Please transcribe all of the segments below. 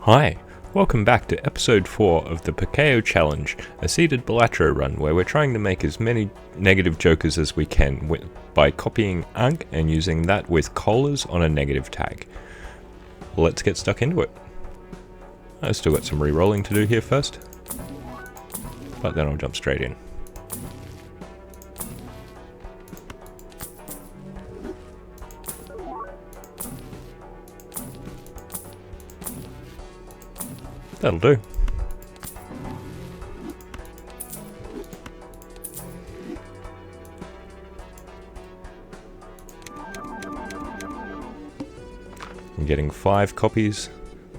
Hi, welcome back to episode 4 of the Perkeo challenge, a seeded Balatro run where we're trying to make as many negative jokers as we can by copying ankh and using that with collars on a negative tag. Let's get stuck into it. I've still got some re-rolling to do here first, but then I'll jump straight in. That'll do. I'm getting 5 copies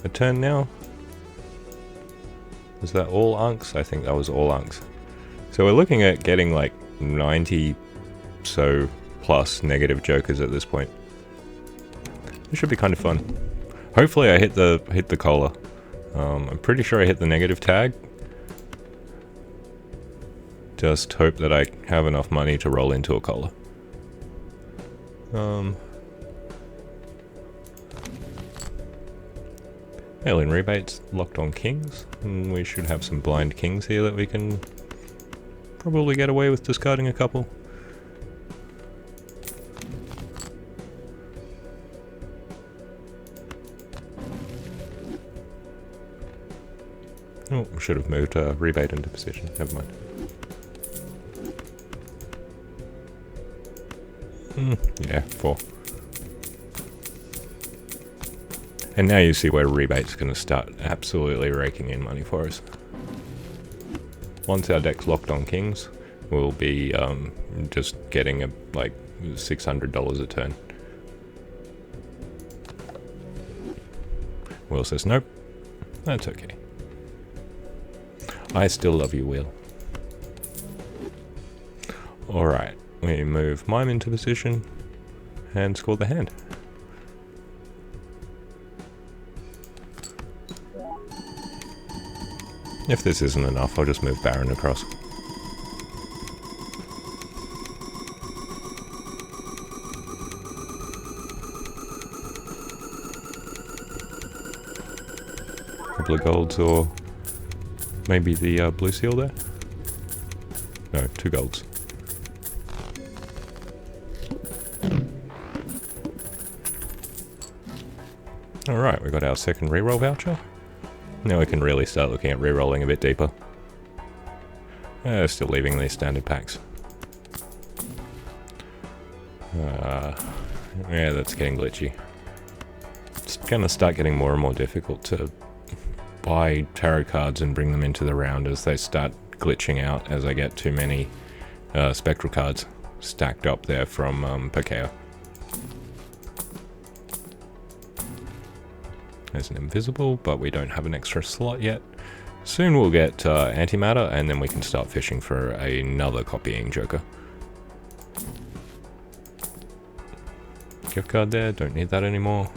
a turn now. Was that all ankhs? I think that was all ankhs. So we're looking at getting like 90 so plus negative jokers at this point. It should be kind of fun. Hopefully I hit the collar. I'm pretty sure I hit the negative tag. Just hope that I have enough money to roll into a collar. Alien rebates locked on kings. And we should have some blind kings here that we can probably get away with discarding a couple. Oh, we should have moved rebate into position. Never mind. Yeah, 4. And now you see where rebate's going to start absolutely raking in money for us. Once our deck's locked on kings, we'll be just getting like $600 a turn. Will says nope. That's okay. I still love you, Will. Alright, we move Mime into position and score the hand. If this isn't enough, I'll just move Baron across. Couple of golds or maybe the blue seal there? No, 2 golds. Alright, we got our second reroll voucher. Now we can really start looking at rerolling a bit deeper. Still leaving these standard packs. Yeah, that's getting glitchy. It's gonna start getting more and more difficult to buy tarot cards and bring them into the round as they start glitching out as I get too many spectral cards stacked up there from Perkeo. There's an invisible, but we don't have an extra slot yet. Soon we'll get antimatter and then we can start fishing for another copying joker. Gift card there, don't need that anymore.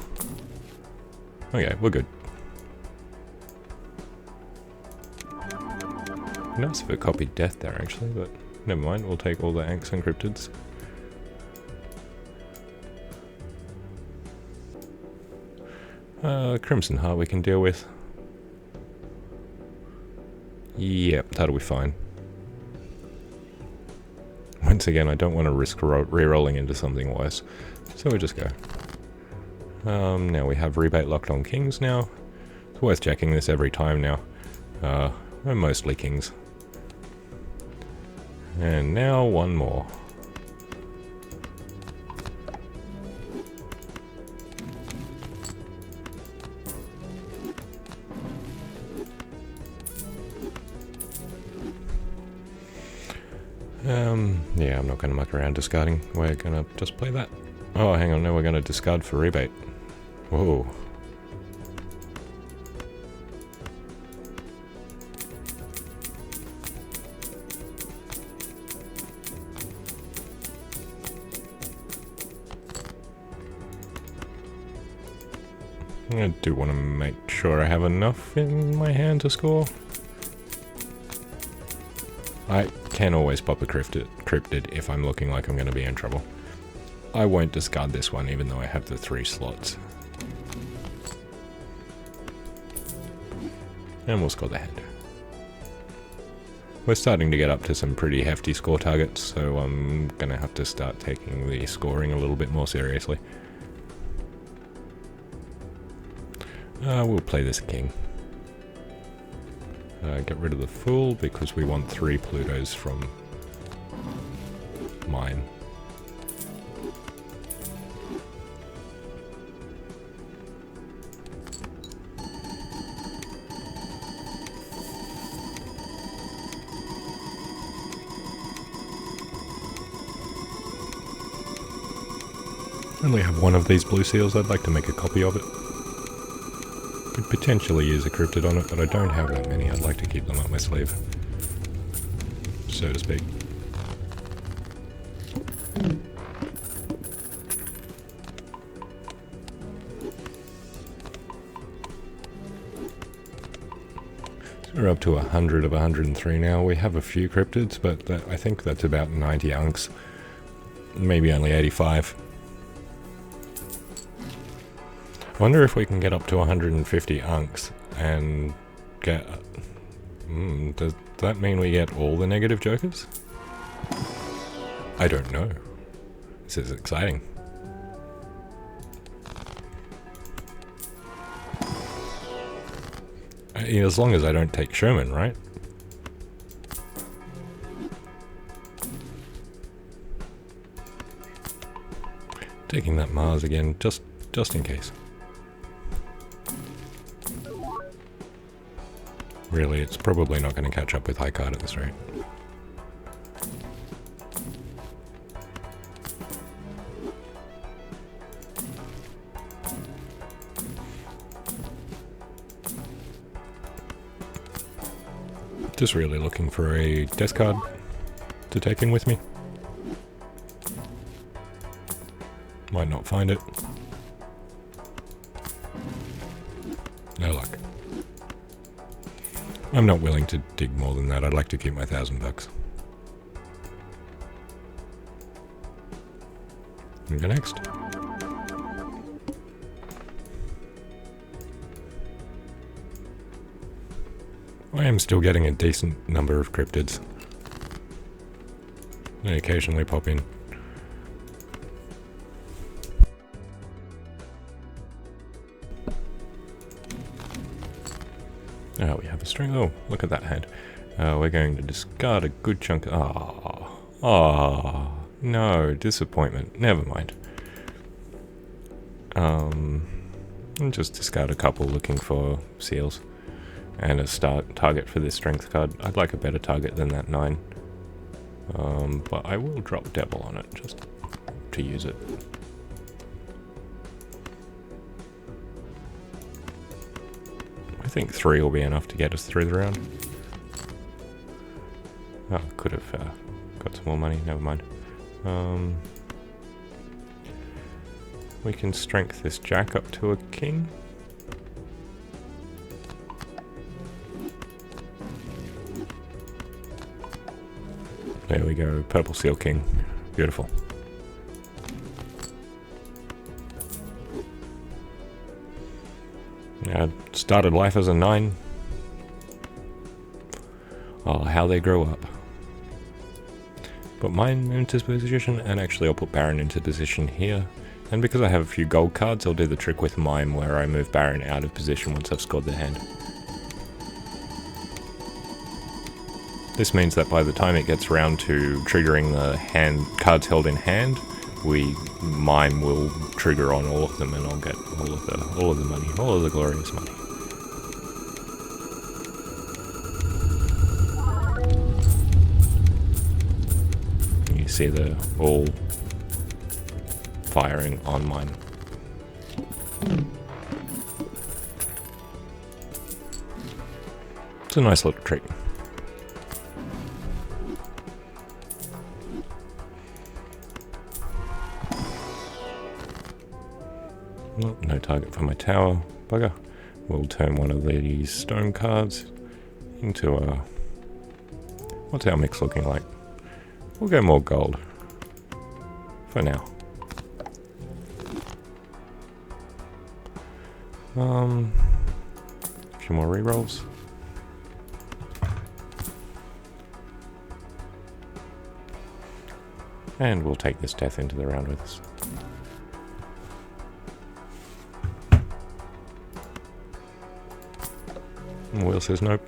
Okay, we're good. Nice if it copied death there actually, but never mind, we'll take all the ankhs and cryptids. Crimson Heart we can deal with. Yep, that'll be fine. Once again, I don't want to risk re-rolling into something worse, so we'll just go. Now we have rebate locked on kings now. It's worth checking this every time now. We're mostly kings. And now one more. Yeah, I'm not going to muck around discarding. We're going to just play that. Oh, hang on, now we're going to discard for rebate. Whoa. I do want to make sure I have enough in my hand to score. I can always pop a cryptid if I'm looking like I'm going to be in trouble. I won't discard this one even though I have the 3 slots. And we'll score the hand. We're starting to get up to some pretty hefty score targets, so I'm gonna have to start taking the scoring a little bit more seriously. We'll play this king. Get rid of the fool because we want 3 Plutos from mine. I only have one of these blue seals. I'd like to make a copy of it. Could potentially use a cryptid on it, but I don't have that many. I'd like to keep them up my sleeve, so to speak. So we're up to 100 of 103 now. We have a few cryptids, but I think that's about 90 ankhs. Maybe only 85. I wonder if we can get up to 150 ankhs and get... does that mean we get all the negative jokers? I don't know. This is exciting. As long as I don't take Sherman, right? Taking that Mars again, just in case. Really, it's probably not going to catch up with high card at this rate. Just really looking for a death card to take in with me. Might not find it. No luck. I'm not willing to dig more than that. I'd like to keep my $1,000. We go next. I am still getting a decent number of cryptids. They occasionally pop in. Oh, we have a string. Oh, look at that hand. We're going to discard a good chunk. Oh, no, disappointment. Never mind. I'll just discard a couple looking for seals. And a target for this strength card. I'd like a better target than that 9. But I will drop Devil on it just to use it. I think 3 will be enough to get us through the round. Oh, could have got some more money, never mind. We can strength this jack up to a king. There we go, purple seal king. Beautiful. Started life as a 9. Oh, how they grow up. Put mine into position, and actually I'll put Baron into position here. And because I have a few gold cards, I'll do the trick with mime where I move Baron out of position once I've scored the hand. This means that by the time it gets round to triggering the cards held in hand, mime will trigger on all of them, and I'll get all of the money, all of the glorious money. You see the all firing on mine. It's a nice little trick. Well, no target for my tower. Bugger. We'll turn one of these stone cards into a... What's our mix looking like? We'll go more gold. For now. A few more rerolls. And we'll take this death into the round with us. And Will says nope.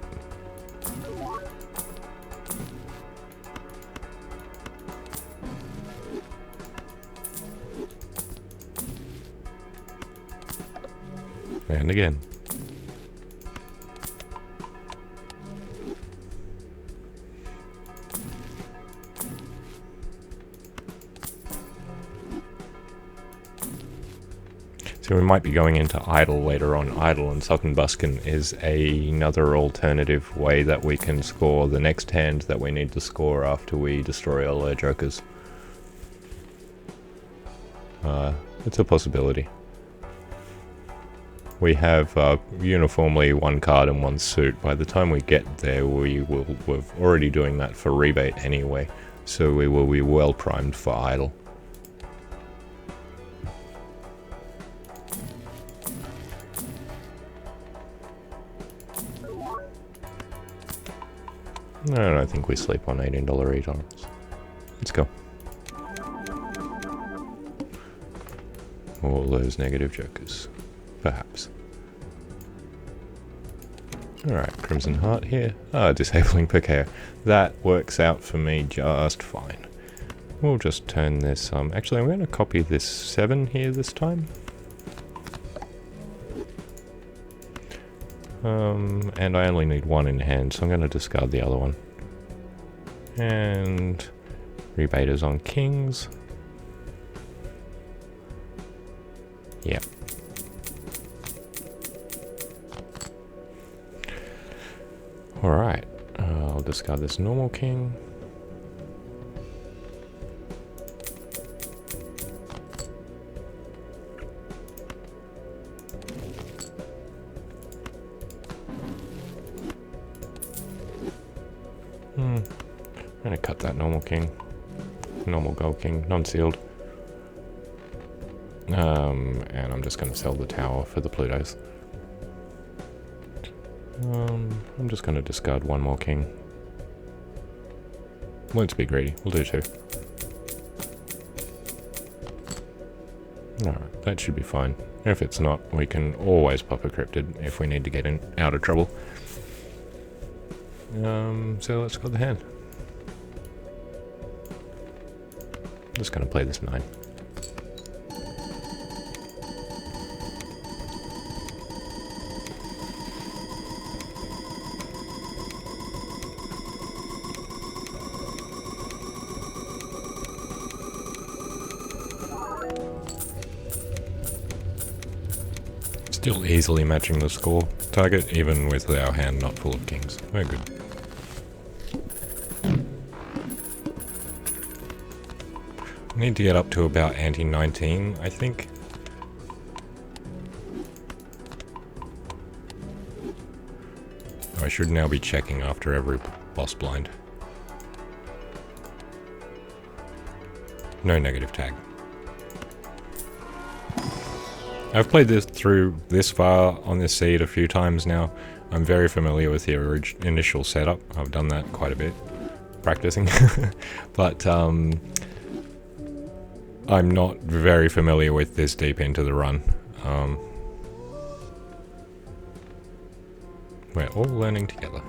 And again. So we might be going into idle later on. Idle and Sockenbusken is another alternative way that we can score the next hand that we need to score after we destroy all our jokers. It's a possibility. We have uniformly one card and one suit. By the time we get there, we're already doing that for rebate anyway, so we will be well primed for idle. No, I think we sleep on $18 retards. Let's go. All those negative jokers. Perhaps. Alright, Crimson Heart here. Disabling Perkeo. That works out for me just fine. We'll just turn this, actually I'm going to copy this 7 here this time. And I only need 1 in hand, so I'm going to discard the other one. And rebaters on kings. Yep. Alright, I'll discard this normal king. I'm gonna cut that normal king. Normal gold king, non-sealed. And I'm just gonna sell the tower for the Plutos. I'm just gonna discard 1 more king. Let's be greedy, we'll do 2. Alright, that should be fine. If it's not, we can always pop a cryptid if we need to get out of trouble. So let's go the hand. Just gonna play this 9. Still easily matching the score target, even with our hand not full of kings. We're good. Need to get up to about ante 19, I think. I should now be checking after every boss blind. No negative tag. I've played this through this far on this seed a few times now. I'm very familiar with the initial setup. I've done that quite a bit, practicing. But I'm not very familiar with this deep into the run. We're all learning together.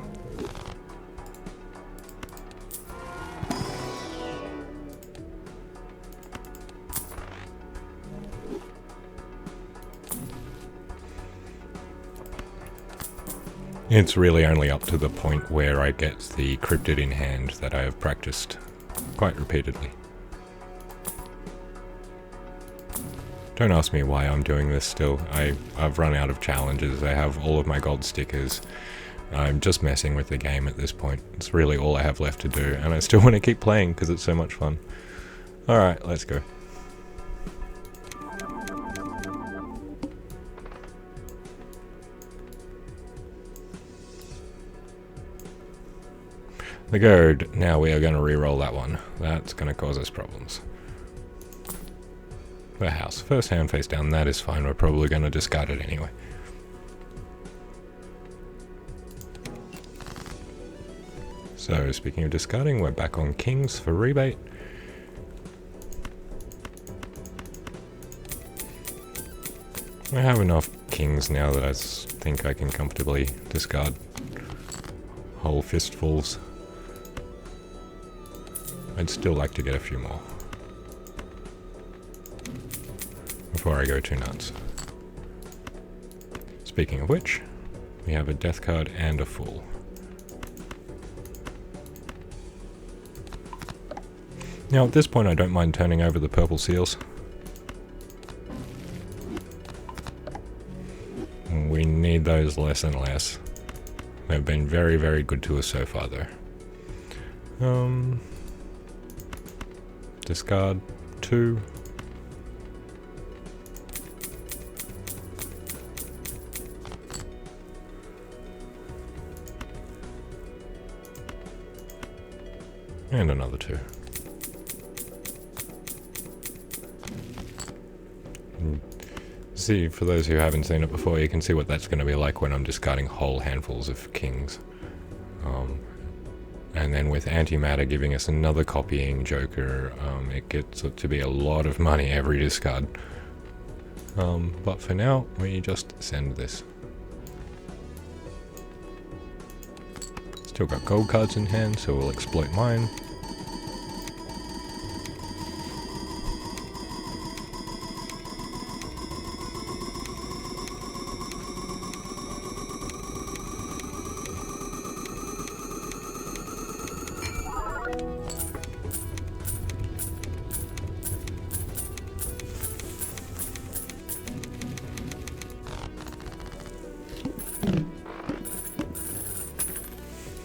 It's really only up to the point where I get the cryptid in hand that I have practiced quite repeatedly. Don't ask me why I'm doing this still. I've run out of challenges. I have all of my gold stickers. I'm just messing with the game at this point. It's really all I have left to do, and I still want to keep playing because it's so much fun. Alright, let's go. The goad. Now we are going to re-roll that one. That's going to cause us problems. The house. First hand face down. That is fine. We're probably going to discard it anyway. So, speaking of discarding, we're back on kings for rebate. I have enough kings now that I think I can comfortably discard whole fistfuls. I'd still like to get a few more before I go too nuts. Speaking of which, we have a death card and a fool. Now at this point I don't mind turning over the purple seals. We need those less and less. They've been very, very good to us so far though. Discard 2. And another 2. See, for those who haven't seen it before, you can see what that's going to be like when I'm discarding whole handfuls of kings. And then with antimatter giving us another copying joker, it gets to be a lot of money every discard. But for now, we just send this. Still got gold cards in hand, so we'll exploit mine.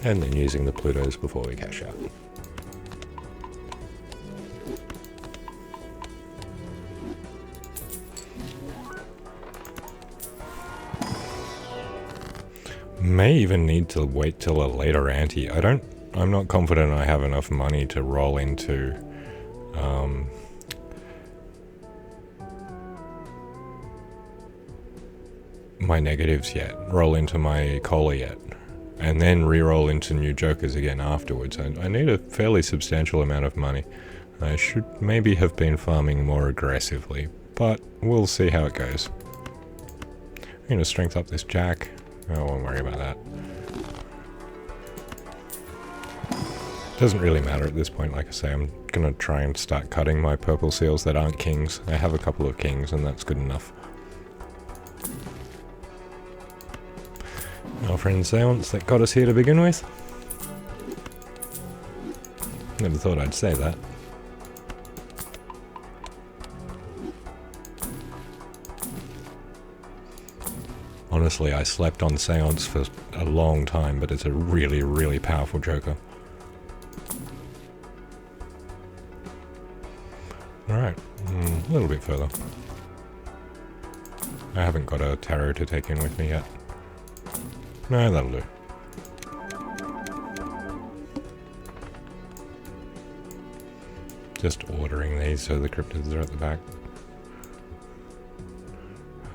And then using the Plutos before we cash out. May even need to wait till a later ante. I'm not confident I have enough money to roll into my negatives yet, roll into my cola yet. And then re-roll into new jokers again afterwards. I need a fairly substantial amount of money. I should maybe have been farming more aggressively, but we'll see how it goes. I'm going to strength up this jack. I won't worry about that. Doesn't really matter at this point, like I say. I'm going to try and start cutting my purple seals that aren't kings. I have a couple of kings and that's good enough. Our friend Seance that got us here to begin with. Never thought I'd say that. Honestly, I slept on Seance for a long time, but it's a really, really powerful joker. Alright, a little bit further. I haven't got a tarot to take in with me yet. No, that'll do. Just ordering these so the cryptids are at the back.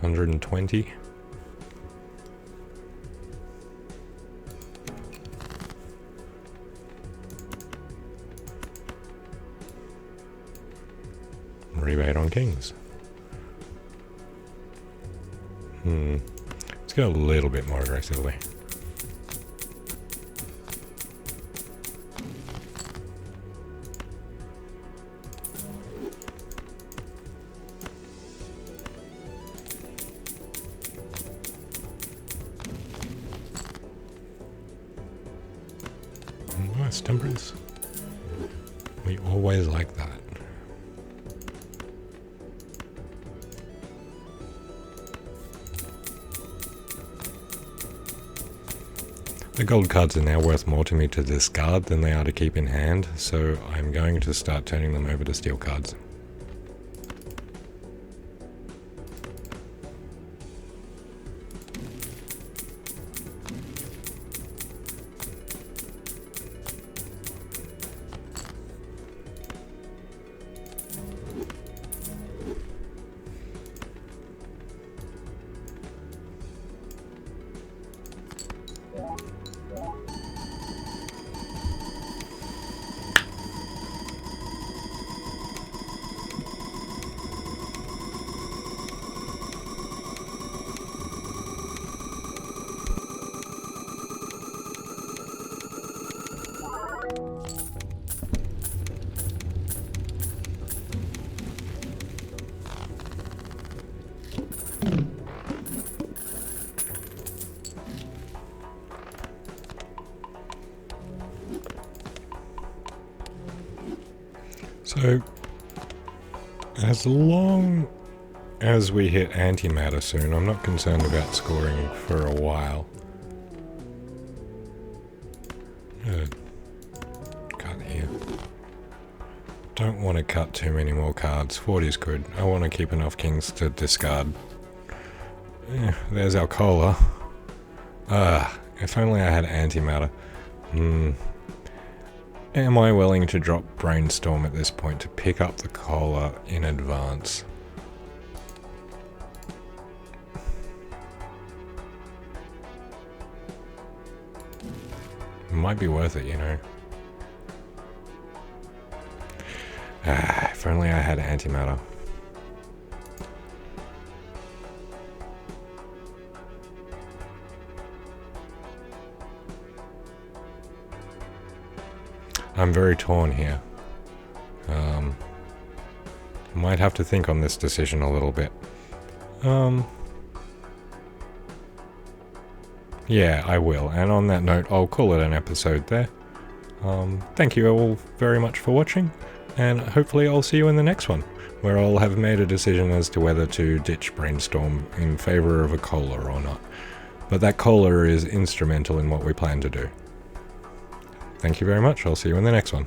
120. Rebate on kings. Let's go a little bit more aggressively. Nice temperance. We always like that. The gold cards are now worth more to me to discard than they are to keep in hand, so I'm going to start turning them over to steel cards. So, as long as we hit antimatter soon, I'm not concerned about scoring for a while. Cut here. Don't want to cut too many more cards. 40 is good. I want to keep enough kings to discard. There's our cola. If only I had antimatter. Am I willing to drop brainstorm at this point to pick up the cola in advance? Might be worth it, you know. If only I had antimatter. I'm very torn here. Might have to think on this decision a little bit. Yeah, I will. And on that note, I'll call it an episode there. Thank you all very much for watching, and hopefully I'll see you in the next one, where I'll have made a decision as to whether to ditch brainstorm in favor of a cola or not. But that cola is instrumental in what we plan to do. Thank you very much. I'll see you in the next one.